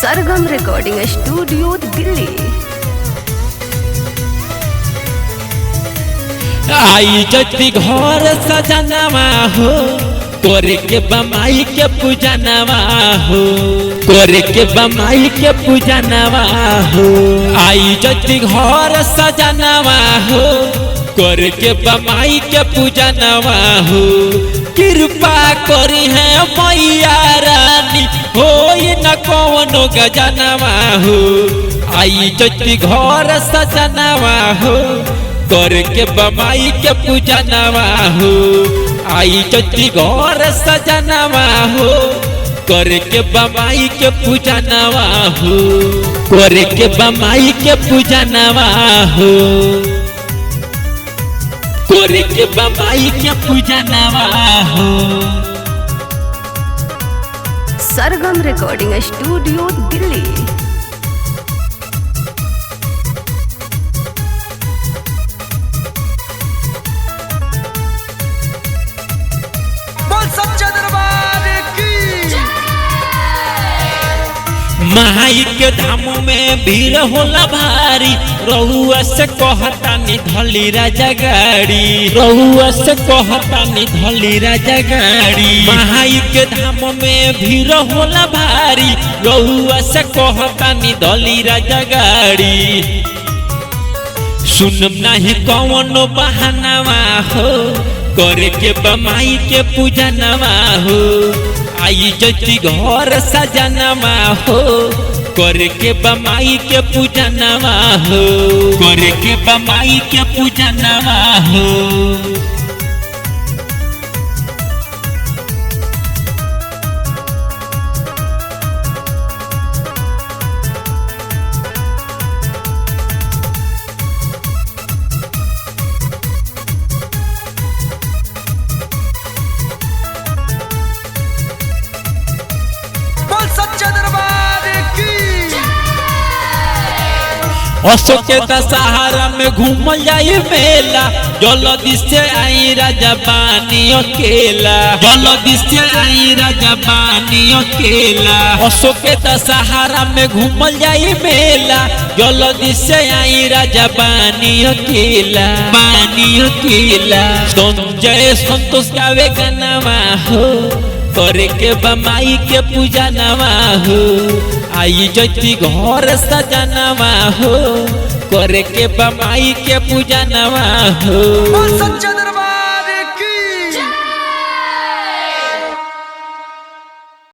सरगम recording studio Delhi. आई जति घर सजनवा हो, तोरे के बमाई के पूजनवा हो, तोरे के बमाई के पूजनवा हो। आई जति घर सजनवा हो, तोरे के बमाई के पूजनवा हो। कृपा करी है मैया रानी, हो न कौनो गजनवा हो। आई जति घर सजनवा हो, तोरे के बमाई के पूजनवा हो। आई जति घर सजनवा हो, तोरे के बमाई के पूजनवा हो, तोरे के बमाई के पूजनवा हो, तोरे के बमाई के पूजनवा हो। सरगम रिकॉर्डिंग स्टूडियो दिल्ली। माई के धाम में भीड़ होला भारी, रहुआ से कहता धली राजा गाड़ी, रहुआ से कहता धली राजा गाड़ी। माई के धाम में भीड़ होला भारी, रहुआ से कहता धली राजा गाड़ी। सुनम नहीं कौनो बहानवा हो, करे के बमाई के पूजनवा हो। आई जति घर सजनवा हो, करे के बमाई के पूजनवा हो, करे के बमाई के पूजनवा हो। अशोक के दशहरा में घूमल जाई मेला, जल्दी से आई राजा बानी अकेला, जल्दी से आई राजा बानी अकेला। अशोक के दशहरा में घूमल जाई मेला, जल्दी से आई राजा बानी अकेला, बानी अकेला। संजय संतोष गावे गानवा हो, करे के बमाई के पूजनवा हो। आई जति घर सजनवा हो, करे के बमाई के पूजनवा हो।